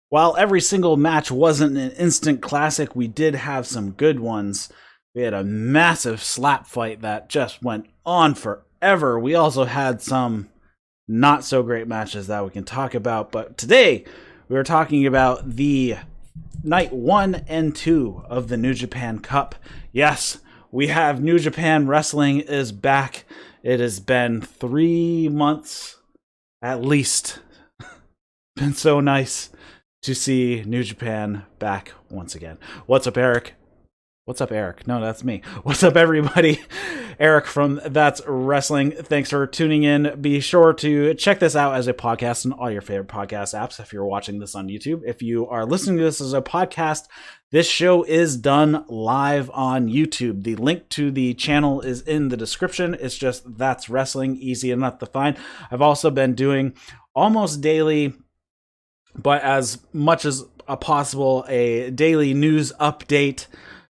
While every single match wasn't an instant classic, we did have some good ones. We had a massive slap fight that just went on forever. We also had some not so great matches that we can talk about. But today, we are talking about the night 1 and 2 of the New Japan Cup. Yes, we have New Japan Wrestling is back. It has been 3 months at least. Been so nice to see New Japan back once again. What's up, Eric? What's up, Eric? No, that's me. What's up, everybody? Eric from That's Wrestling. Thanks for tuning in. Be sure to check this out as a podcast on all your favorite podcast apps if you're watching this on YouTube. If you are listening to this as a podcast, this show is done live on YouTube. The link to the channel is in the description. It's just That's Wrestling, easy enough to find. I've also been doing almost daily, but as much as possible, a daily news update,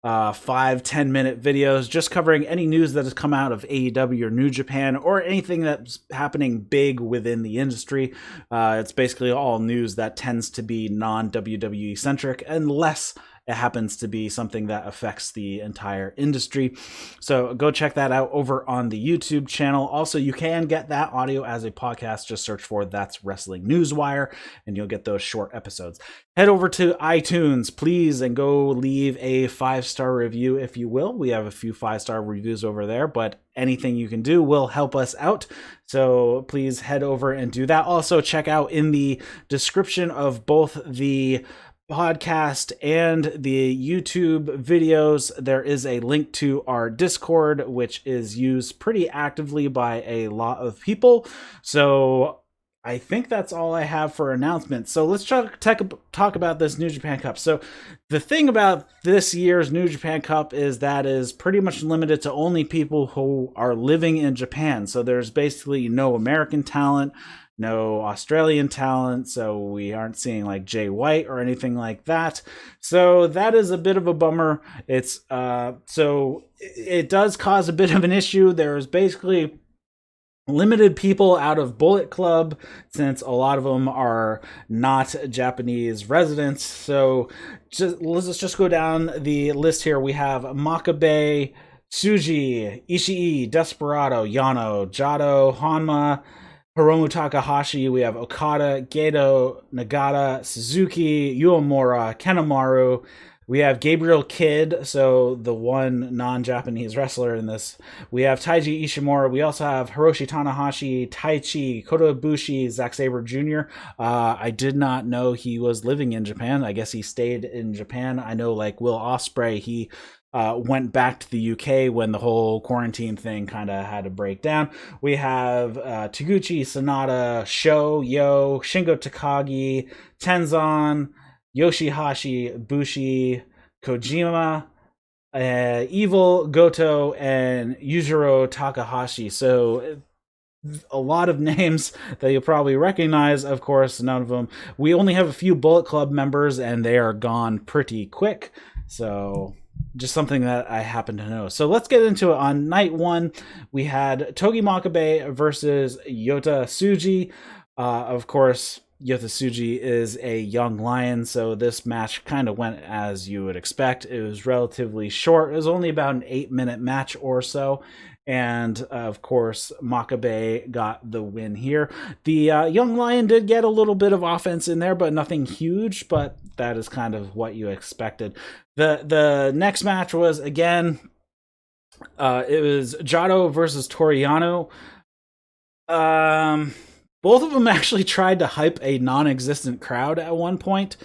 5-10 minute videos just covering any news that has come out of AEW or New Japan or anything that's happening big within the industry. It's basically all news that tends to be non-WWE centric unless it happens to be something that affects the entire industry. So go check that out over on the YouTube channel. Also, you can get that audio as a podcast. Just search for That's Wrestling Newswire and you'll get those short episodes. Head over to iTunes, please, and go leave a 5-star review if you will. We have a few 5-star reviews over there, but anything you can do will help us out. So please head over and do that. Also, check out in the description of both the podcast and the YouTube videos, there is a link to our Discord, which is used pretty actively by a lot of people. So I think that's all I have for announcements. So let's talk about this New Japan Cup. So the thing about this year's New Japan Cup is that is pretty much limited to only people who are living in Japan. So there's basically no American talent, no Australian talent, so we aren't seeing like Jay White or anything like that. So that is a bit of a bummer. It's so it does cause a bit of an issue. There's basically limited people out of Bullet Club since a lot of them are not Japanese residents. So let's just go down the list here. We have Makabae, Tsuji, Ichii, Desperado, Yano, Jado, Honma, Hirum, Takahashi. We have Okada, Gedo, Nagata, Suzuki, Uamura, Kanemaru. We have Gabriel Kidd, so the one non-Japanese wrestler in this. We have Taiji Ishimori. We also have Hiroshi Tanahashi, Taichi, Kota Ibushi, Zack Sabre Jr. I did not know he was living in Japan. I guess he stayed in Japan. I know, like Will Ospreay, he went back to the UK when the whole quarantine thing kind of had to break down. We have Taguchi, Sanada, Sho, Yo, Shingo Takagi, Tenzan, Yoshihashi, Bushi, Kojima, Evil, Goto, and Yujiro Takahashi. So a lot of names that you'll probably recognize. Of course, none of them. We only have a few Bullet Club members, and they are gone pretty quick. So just something that I happen to know. So let's get into it. On night 1, we had Togi Makabae versus Yota Tsuji. Of course, Yota Tsuji is a young lion, so this match kind of went as you would expect. It was relatively short. It was only about an 8-minute match or so. And of course, Makabae got the win here. The young lion did get a little bit of offense in there, but nothing huge, but that is kind of what you expected. The next match was, again, it was Jado versus Toriano. Both of them actually tried to hype a non-existent crowd at one point.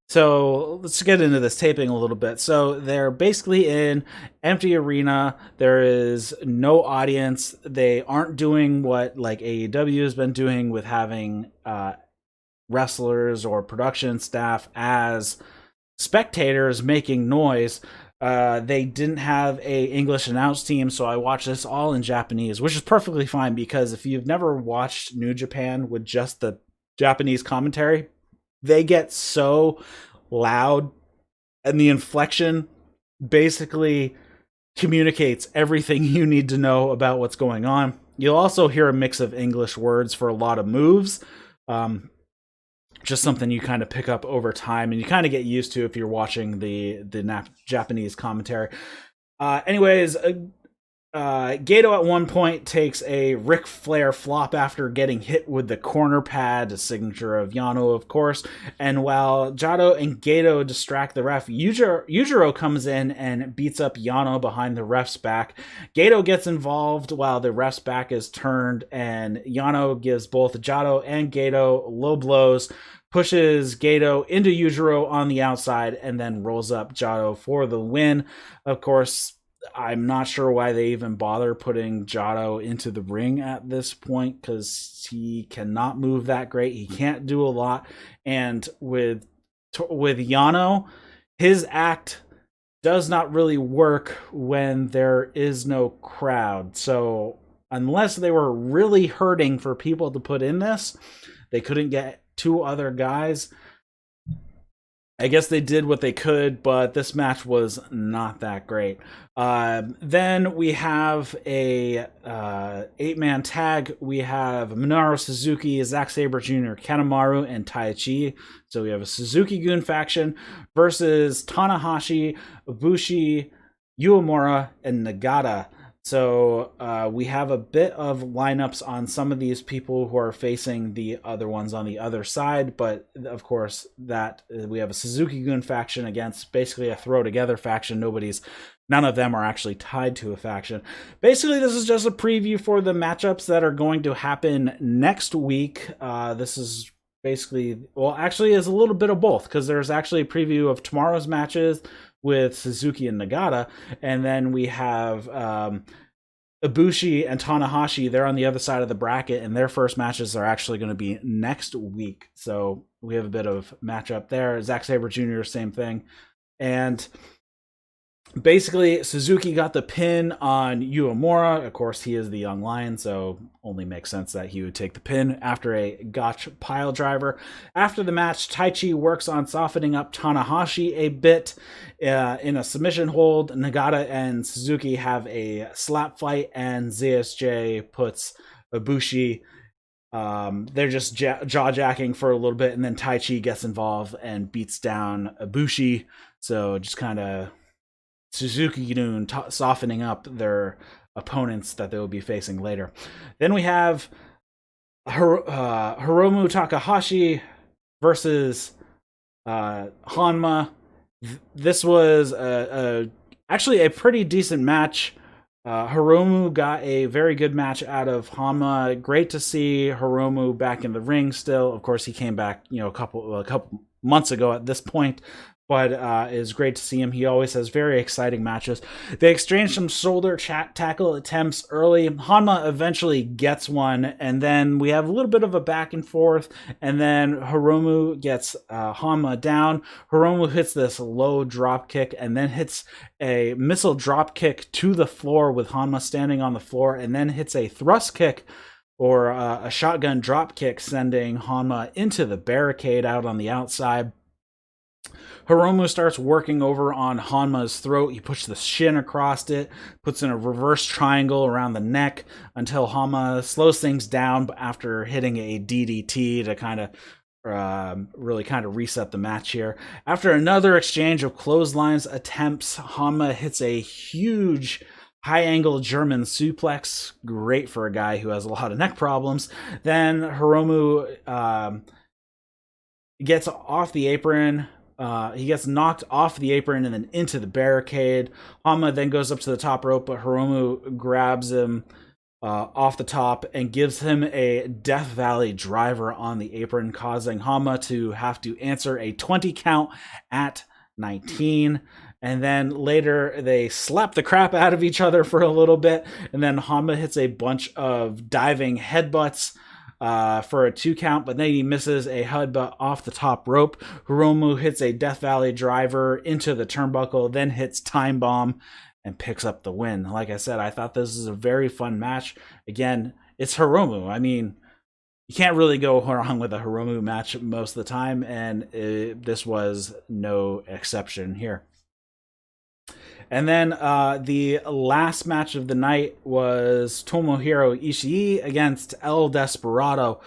So let's get into this taping a little bit. So they're basically in empty arena. There is no audience. They aren't doing what like AEW has been doing with having wrestlers or production staff as spectators making noise. They didn't have a English announce team, so I watched this all in Japanese, which is perfectly fine because if you've never watched New Japan with just the Japanese commentary, they get so loud and the inflection basically communicates everything you need to know about what's going on. You'll also hear a mix of English words for a lot of moves. just something you kind of pick up over time and you kind of get used to if you're watching the Japanese commentary. Anyways, Gedo at one point takes a Ric Flair flop after getting hit with the corner pad, a signature of Yano, of course. And while Jado and Gedo distract the ref, Yujiro comes in and beats up Yano behind the ref's back. Gedo gets involved while the ref's back is turned, and Yano gives both Jado and Gedo low blows, pushes Gedo into Yujiro on the outside, and then rolls up Jado for the win. Of course, I'm not sure why they even bother putting Jado into the ring at this point, because he cannot move that great. He can't do a lot. And with Yano, his act does not really work when there is no crowd. So unless they were really hurting for people to put in this, they couldn't get two other guys. I guess they did what they could, but this match was not that great. Then we have a 8-man tag. We have Minoru Suzuki, Zack Sabre Jr., Kanemaru, and Taiji. So we have a Suzuki-gun faction versus Tanahashi, Ibushi, Uamura, and Nagata. So we have a bit of lineups on some of these people who are facing the other ones on the other side, but of course that we have a Suzuki-gun faction against basically a throw-together faction. None of them are actually tied to a faction. Basically, this is just a preview for the matchups that are going to happen next week. This is basically, well, actually is a little bit of both, because there's actually a preview of tomorrow's matches with Suzuki and Nagata, and then we have Ibushi and Tanahashi. They're on the other side of the bracket, and their first matches are actually going to be next week. So we have a bit of matchup there. Zack Sabre Jr., same thing. And basically, Suzuki got the pin on Uamura. Of course, he is the young lion, so only makes sense that he would take the pin after a gotch pile driver. After the match, Taichi works on softening up Tanahashi a bit in a submission hold. Nagata and Suzuki have a slap fight, and ZSJ puts Ibushi. They're just jaw-jacking for a little bit, and then Taichi gets involved and beats down Ibushi. So just kind of Suzuki softening up their opponents that they will be facing later. Then we have Hiromu Takahashi versus Honma. This was actually a pretty decent match. Hiromu got a very good match out of Honma. Great to see Hiromu back in the ring still. Of course, he came back, a couple months ago at this point, but it's great to see him. He always has very exciting matches. They exchanged some shoulder tackle attempts early. Honma eventually gets one, and then we have a little bit of a back and forth, and then Hiromu gets Honma down. Hiromu hits this low drop kick, and then hits a missile drop kick to the floor with Honma standing on the floor, and then hits a thrust kick or a shotgun drop kick, sending Honma into the barricade out on the outside. Hiromu starts working over on Honma's throat. He puts the shin across it, puts in a reverse triangle around the neck until Honma slows things down after hitting a DDT to kind of really kind of reset the match here. After another exchange of clotheslines attempts, Honma hits a huge high-angle German suplex. Great for a guy who has a lot of neck problems. Then Hiromu gets off the apron. He gets knocked off the apron and then into the barricade. Honma then goes up to the top rope, but Hiromu grabs him off the top and gives him a Death Valley driver on the apron, causing Honma to have to answer a 20 count at 19. And then later they slap the crap out of each other for a little bit, and then Honma hits a bunch of diving headbutts for a 2 count, but then he misses a headbutt off the top rope. Hiromu hits a Death Valley driver into the turnbuckle, then hits Time Bomb and picks up the win. Like I said, I thought this was a very fun match. Again, it's Hiromu. I mean, you can't really go wrong with a Hiromu match most of the time, and this was no exception here. And then the last match of the night was Tomohiro Ishii against El Desperado.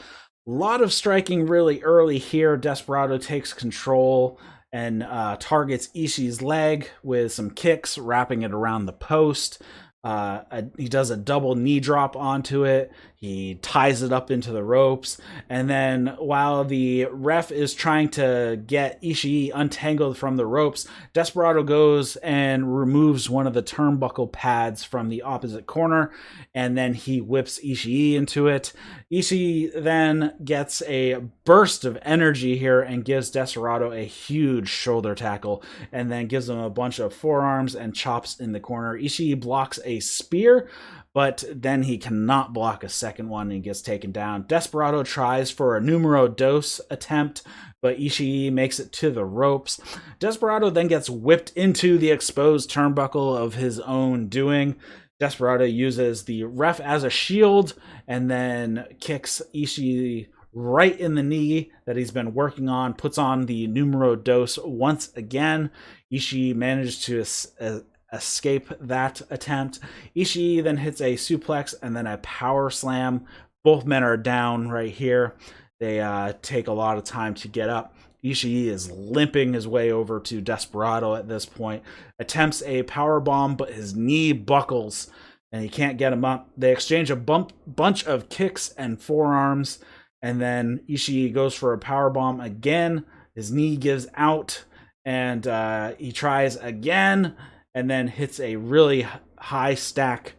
lot of striking really early here. Desperado takes control and targets Ishii's leg with some kicks, wrapping it around the post. He does a double knee drop onto it. He ties it up into the ropes. And then while the ref is trying to get Ishii untangled from the ropes, Desperado goes and removes one of the turnbuckle pads from the opposite corner. And then he whips Ishii into it. Ishii then gets a burst of energy here and gives Desperado a huge shoulder tackle. And then gives him a bunch of forearms and chops in the corner. Ishii blocks a spear, but then he cannot block a second one and he gets taken down. Desperado tries for a numero dos attempt, but Ishii makes it to the ropes. Desperado then gets whipped into the exposed turnbuckle of his own doing. Desperado uses the ref as a shield and then kicks Ishii right in the knee that he's been working on, puts on the numero dos once again. Ishii managed to escape that attempt. Ishii then hits a suplex and then a power slam. Both men are down right here. They take a lot of time to get up. Ishii is limping his way over to Desperado at this point. Attempts a power bomb, but his knee buckles and he can't get him up. They exchange a bunch of kicks and forearms, and then Ishii goes for a power bomb again. His knee gives out, and he tries again, and then hits a really high stack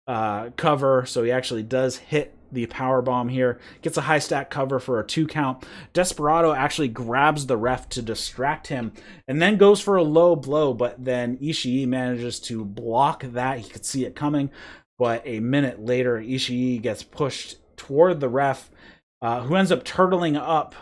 cover. So he actually does hit the power bomb here. Gets a high stack cover for a 2 count. Desperado actually grabs the ref to distract him and then goes for a low blow, but then Ishii manages to block that. He could see it coming, but a minute later, Ishii gets pushed toward the ref, who ends up turtling up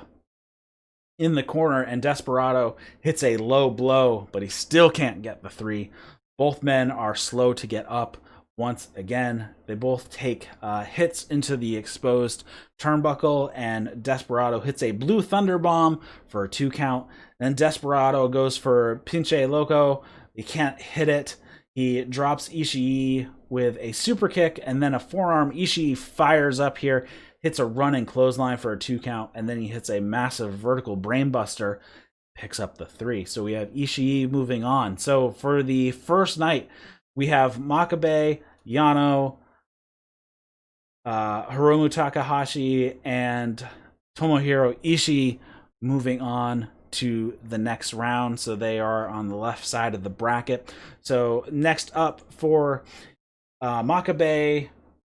in the corner, and Desperado hits a low blow, but he still can't get the 3. Both men are slow to get up once again. They both take hits into the exposed turnbuckle, and Desperado hits a blue thunder bomb for a 2 count. Then Desperado goes for Pinche Loco. He can't hit it. He drops Ishii with a super kick and then a forearm. Ishii fires up here, hits a running clothesline for a 2 count, and then he hits a massive vertical brainbuster, picks up the 3. So we have Ishii moving on. So for the first night, we have Makabae, Yano, Hirum Takahashi, and Tomohiro Ishii moving on to the next round. So they are on the left side of the bracket. So next up for Makabae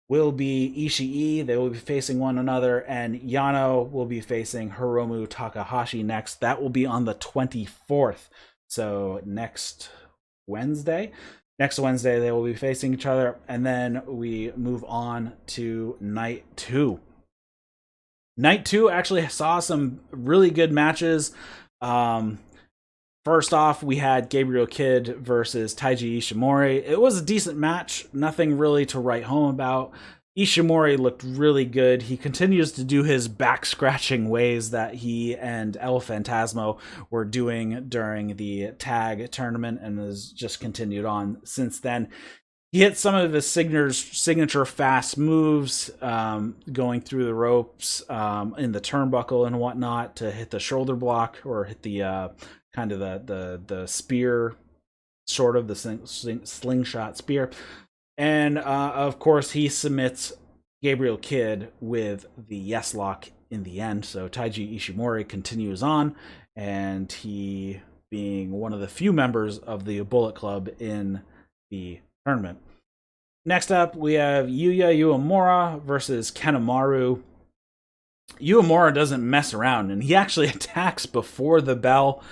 will be Ishii. They will be facing one another, and Yano will be facing Hirum Takahashi next. That will be on the 24th. So next Wednesday they will be facing each other, and then we move on to night 2. Night 2 actually saw some really good matches. First off, we had Gabriel Kidd versus Taiji Ishimori. It was a decent match, nothing really to write home about. Ishimori looked really good. He continues to do his back-scratching ways that he and El Phantasmo were doing during the tag tournament and has just continued on since then. He hit some of his signature fast moves, going through the ropes in the turnbuckle and whatnot to hit the shoulder block or hit the kind of the spear, sort of the slingshot spear. And of course, he submits Gabriel Kidd with the yes lock in the end. So Taiji Ishimori continues on, and he being one of the few members of the Bullet Club in the tournament. Next up, we have Yuya Uamura versus Kanemaru. Uamura doesn't mess around, and he actually attacks before the bell.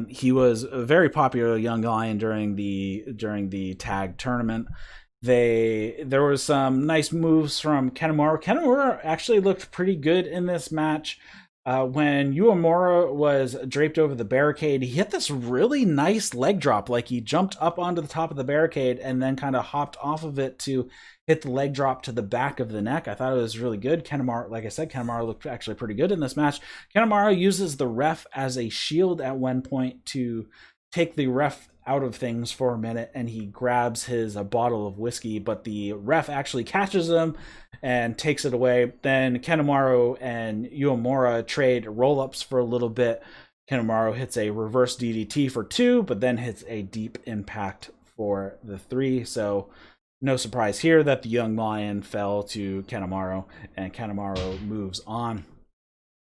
He was a very popular young lion during the tag tournament. There was some nice moves from Kanemaru. Kanemaru actually looked pretty good in this match. When Uamura was draped over the barricade, he hit this really nice leg drop. Like, he jumped up onto the top of the barricade and then kind of hopped off of it to hit the leg drop to the back of the neck. I thought it was really good. Kanemaru, like I said, Kanemaru looked actually pretty good in this match. Kanemaru uses the ref as a shield at one point to take the ref out of things for a minute, and he grabs a bottle of whiskey, but the ref actually catches him and takes it away. Then Kanemaru and Uamura trade roll-ups for a little bit. Kanemaru hits a reverse DDT for 2, but then hits a deep impact for the 3. So no surprise here that the Young Lion fell to Kanemaru, and Kanemaru moves on.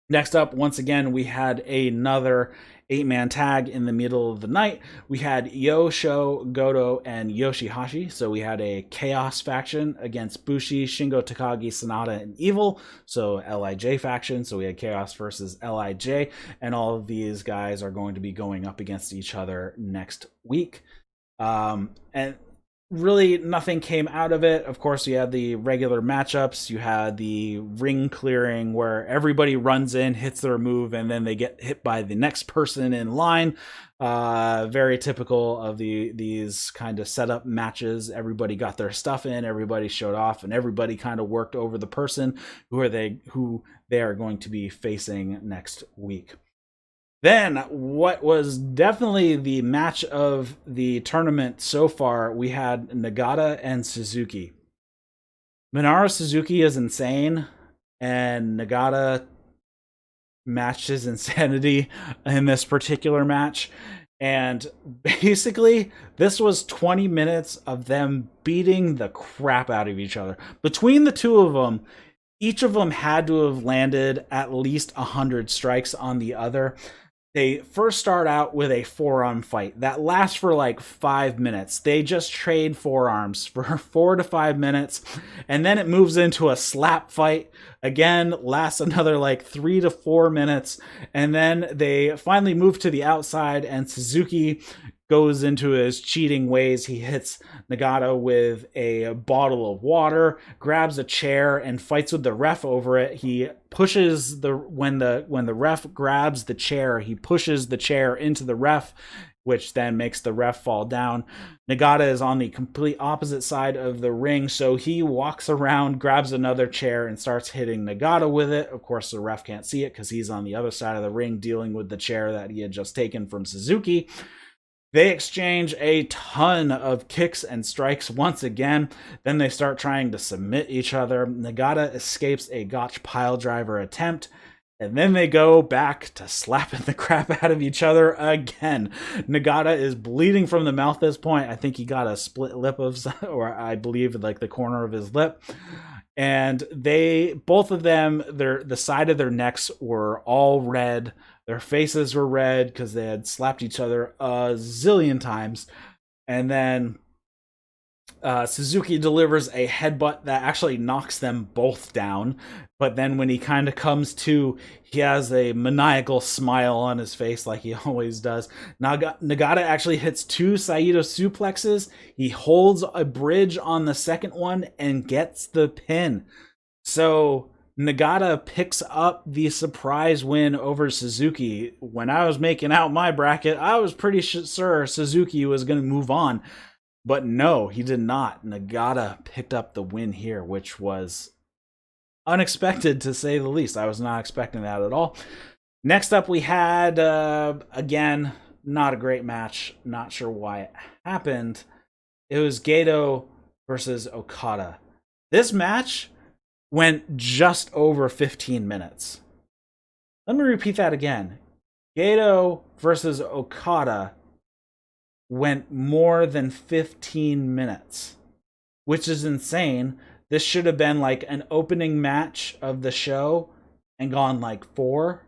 Next up, once again, we had another 8-man tag in the middle of the night. We had Yosho, Gedo, and Yoshihashi. So we had a Chaos faction against Bushi, Shingo Takagi, Sanada, and Evil. So LIJ faction. So we had Chaos versus LIJ. And all of these guys are going to be going up against each other next week. And really nothing came out of it. Of course, you had the regular matchups. You had the ring clearing where everybody runs in, hits their move, and then they get hit by the next person in line. Very typical of these kind of setup matches. Everybody got their stuff in, everybody showed off, and everybody kind of worked over the person who they are going to be facing next week. Then, what was definitely the match of the tournament so far, we had Nagata and Suzuki. Minoru Suzuki is insane, and Nagata matched his insanity in this particular match. And basically, this was 20 minutes of them beating the crap out of each other. Between the two of them, each of them had to have landed at least 100 strikes on the other. They first start out with a forearm fight that lasts for like 5 minutes. They just trade forearms for 4 to 5 minutes, and then it moves into a slap fight. Again, lasts another like 3 to 4 minutes, and then they finally move to the outside, and Suzuki goes into his cheating ways. He hits Nagata with a bottle of water, grabs a chair, and fights with the ref over it. He pushes when the ref grabs the chair, he pushes the chair into the ref, which then makes the ref fall down. Nagata is on the complete opposite side of the ring, so he walks around, grabs another chair, and starts hitting Nagata with it. Of course, the ref can't see it because he's on the other side of the ring dealing with the chair that he had just taken from Suzuki. They exchange a ton of kicks and strikes once again. Then they start trying to submit each other. Nagata escapes a Gotch piledriver attempt. And then they go back to slapping the crap out of each other again. Nagata is bleeding from the mouth at this point. I think he got a split lip or I believe like the corner of his lip. And both of them, the side of their necks were all red. Their faces were red because they had slapped each other a zillion times. And then Suzuki delivers a headbutt that actually knocks them both down. But then when he kind of comes to, he has a maniacal smile on his face like he always does. Nagata actually hits 2 Saito suplexes. He holds a bridge on the second one and gets the pin. So Nagata picks up the surprise win over Suzuki. When I was making out my bracket, I was pretty sure Suzuki was going to move on. But no, he did not. Nagata picked up the win here, which was unexpected to say the least. I was not expecting that at all. Next up, we had, again, not a great match. Not sure why it happened. It was Gedo versus Okada. This match went just over 15 minutes. Let me repeat that again. Gedo versus Okada went more than 15 minutes, which is insane. This should have been like an opening match of the show and gone like 4.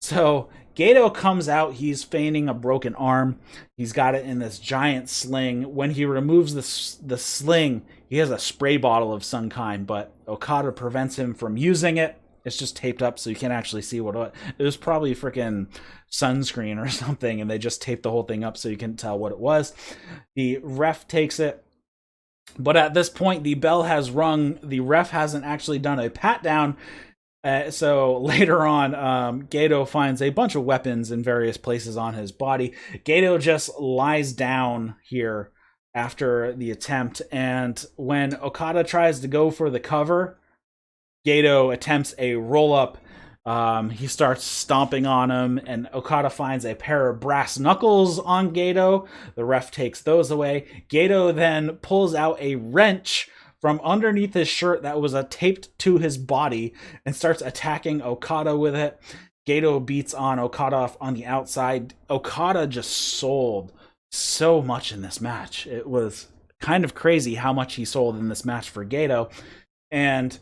So Gedo comes out, he's feigning a broken arm. He's got it in this giant sling. When he removes the sling, he has a spray bottle of some kind, but Okada prevents him from using it. It's just taped up so you can't actually see what it was. Probably freaking sunscreen or something, and they just taped the whole thing up so you couldn't tell what it was. The ref takes it, but at this point the bell has rung. The ref hasn't actually done a pat down. So later on, Gedo finds a bunch of weapons in various places on his body. Gedo just lies down here after the attempt, and when Okada tries to go for the cover, Gedo attempts a roll-up. He starts stomping on him, and Okada finds a pair of brass knuckles on Gedo. The ref takes those away. Gedo then pulls out a wrench from underneath his shirt that was taped to his body and starts attacking Okada with it. Gedo beats on Okada off on the outside. Okada just sold so much in this match. It was kind of crazy how much he sold in this match for Gedo. And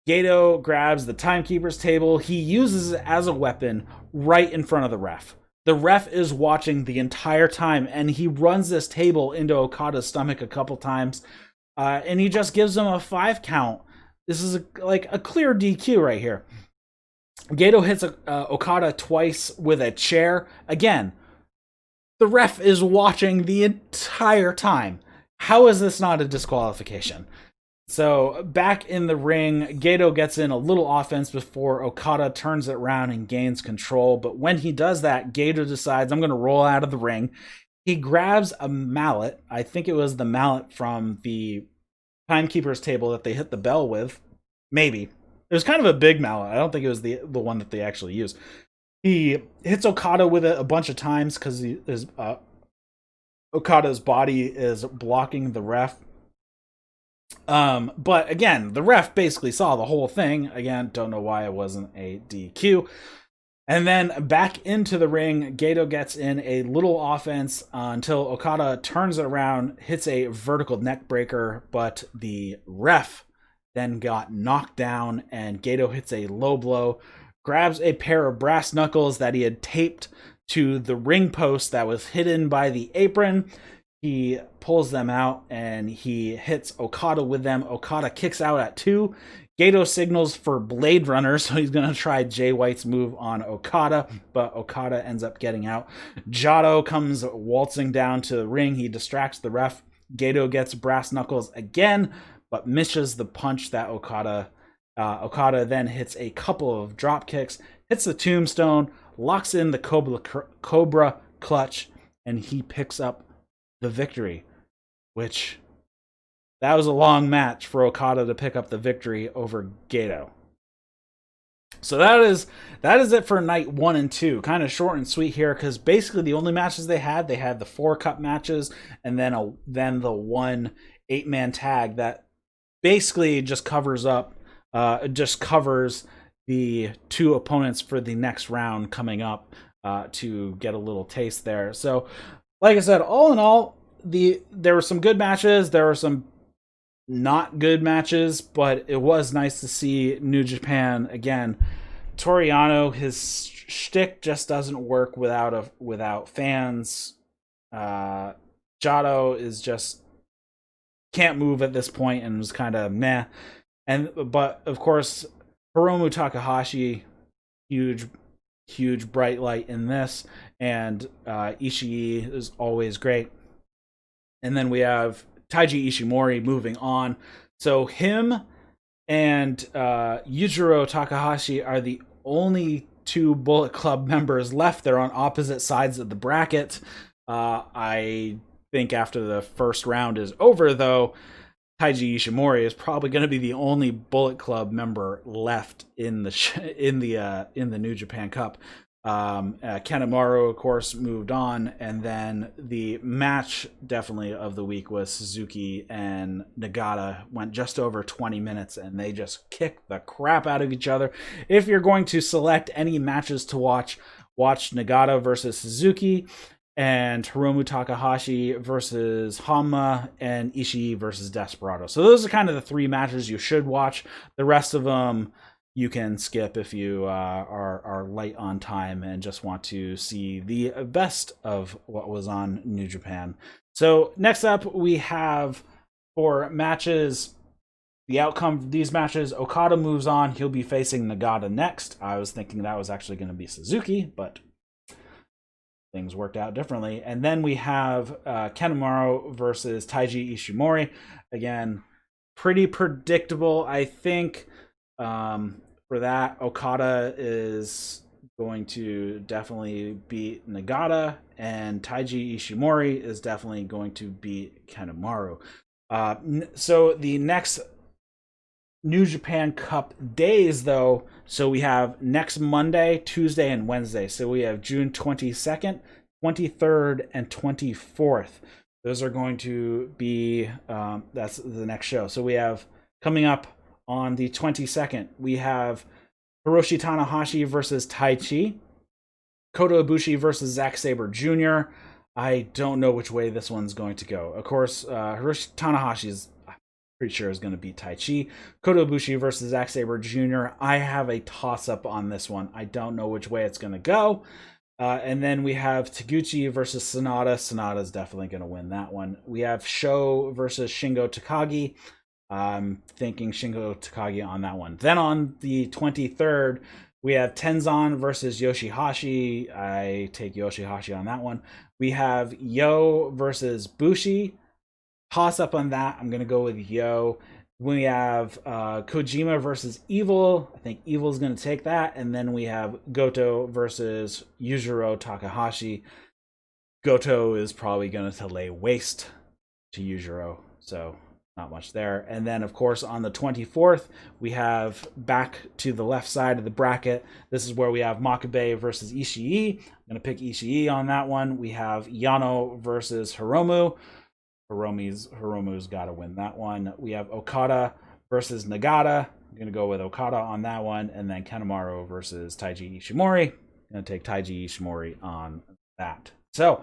Gedo grabs the timekeeper's table. He uses it as a weapon right in front of the ref. The ref is watching the entire time, and he runs this table into Okada's stomach a couple times, and he just gives him a 5 count. This is like a clear DQ right here. Gedo hits Okada twice with a chair. Again, the ref is watching the entire time. How is this not a disqualification? So back in the ring, Gedo gets in a little offense before Okada turns it around and gains control. But when he does that, Gedo decides, I'm going to roll out of the ring. He grabs a mallet. I think it was the mallet from the timekeeper's table that they hit the bell with. Maybe. It was kind of a big mallet. I don't think it was the one that they actually used. He hits Okada with it a bunch of times because Okada's body is blocking the ref. But again, the ref basically saw the whole thing. Again, don't know why it wasn't a DQ. And then back into the ring, Gedo gets in a little offense until Okada turns it around, hits a vertical neck breaker, but the ref then got knocked down, and Gedo hits a low blow, grabs a pair of brass knuckles that he had taped to the ring post that was hidden by the apron. He pulls them out and he hits Okada with them. Okada kicks out at 2. Gedo signals for Blade Runner, so he's going to try Jay White's move on Okada, but Okada ends up getting out. Jado comes waltzing down to the ring. He distracts the ref. Gedo gets brass knuckles again, but misses the punch that Okada then hits a couple of drop kicks, hits the tombstone, locks in the Cobra clutch, and he picks up the victory, which that was a long match for Okada to pick up the victory over Gedo. So that is it for night 1 and 2. Kind of short and sweet here, because basically the only matches they had the 4 cup matches, and then the 1 8-man tag that basically just covers the 2 opponents for the next round coming up, to get a little taste there. So like I said, all in all, there were some good matches. There were some not good matches, but it was nice to see New Japan again. Toru Yano, his shtick just doesn't work without fans. Jado is just can't move at this point and was kind of meh. But of course, Hiromu Takahashi, huge bright light in this, and Ichii is always great. And then we have Taiji Ishimori moving on. So him and Yujiro Takahashi are the only 2 Bullet Club members left. They're on opposite sides of the bracket. I think after the first round is over, though, Taiji Ishimori is probably going to be the only Bullet Club member left in the New Japan Cup. Kanemaru, of course, moved on, and then the match definitely of the week was Suzuki and Nagata. Went just over 20 minutes, and they just kicked the crap out of each other. If you're going to select any matches to watch Nagata versus Suzuki, and Hiromu Takahashi versus Honma, and Ishii versus Desperado. So those are kind of the 3 matches you should watch. The rest of them you can skip if you are light on time and just want to see the best of what was on New Japan. So next up, we have for matches, the outcome of these matches. Okada moves on. He'll be facing Nagata next. I was thinking that was actually going to be Suzuki, but things worked out differently. And then we have Kanemaru versus Taiji Ishimori. Again, pretty predictable, I think. For that, Okada is going to definitely beat Nagata, and Taiji Ishimori is definitely going to beat Kanemaru. So the next New Japan Cup days, though, so we have next Monday, Tuesday, and Wednesday. So we have June 22nd, 23rd, and 24th. Those are going to be that's the next show. So we have coming up on the 22nd, we have Hiroshi Tanahashi versus Taichi, Kota Ibushi versus Zack Sabre Jr. I don't know which way this one's going to go. Of course, Hiroshi Tanahashi is pretty sure is going to beat Taichi. Kota Ibushi versus Zack Sabre Jr. I have a toss-up on this one. I don't know which way it's going to go. And then we have Taguchi versus Sonata. Sonata's definitely going to win that one. We have Sho versus Shingo Takagi. I'm thinking Shingo Takagi on that one. Then on the 23rd, we have Tenzan versus Yoshihashi. I take Yoshihashi on that one. We have Yo versus Bushi. Toss up on that. I'm going to go with Yo. We have Kojima versus Evil. I think Evil's going to take that. And then we have Goto versus Yujiro Takahashi. Goto is probably going to lay waste to Yujiro. So not much there. And then, of course, on the 24th, we have back to the left side of the bracket. This is where we have Makabae versus Ishii. I'm going to pick Ishii on that one. We have Yano versus Hiromu. Hiromu's got to win that one. We have Okada versus Nagata. I'm going to go with Okada on that one. And then Kanemaru versus Taiji Ishimori. I'm going to take Taiji Ishimori on that. So,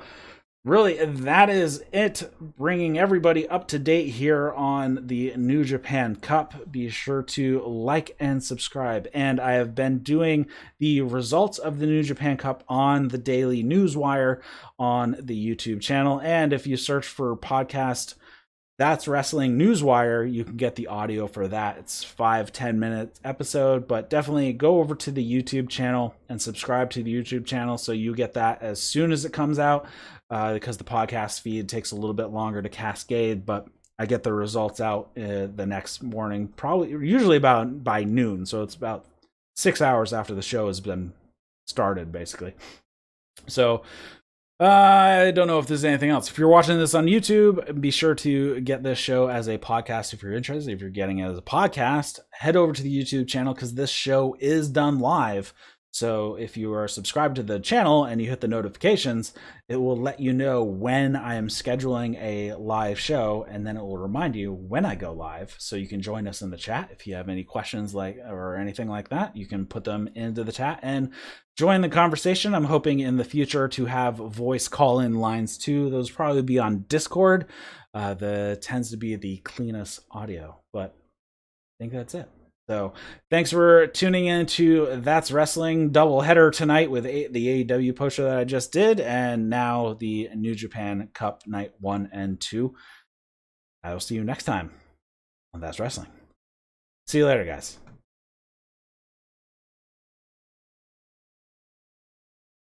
really, that is it. Bringing everybody up to date here on the New Japan Cup. Be sure to like and subscribe. And I have been doing the results of the New Japan Cup on the Daily Newswire on the YouTube channel. And if you search for podcast That's Wrestling Newswire, you can get the audio for that. It's 5-10 minute episode, but definitely go over to the YouTube channel and subscribe to the YouTube channel so you get that as soon as it comes out, because the podcast feed takes a little bit longer to cascade, but I get the results out the next morning, usually about by noon. So it's about 6 hours after the show has been started, basically. So I don't know if there's anything else. If you're watching this on YouTube, be sure to get this show as a podcast if you're interested. If you're getting it as a podcast, head over to the YouTube channel because this show is done live. So if you are subscribed to the channel and you hit the notifications, it will let you know when I am scheduling a live show, and then it will remind you when I go live. So you can join us in the chat. If you have any questions or anything like that, you can put them into the chat and join the conversation. I'm hoping in the future to have voice call-in lines too. Those probably be on Discord. That tends to be the cleanest audio, but I think that's it. So thanks for tuning in to That's Wrestling doubleheader tonight with the AEW poster that I just did, and now the New Japan Cup Night 1 and 2. I will see you next time on That's Wrestling. See you later, guys.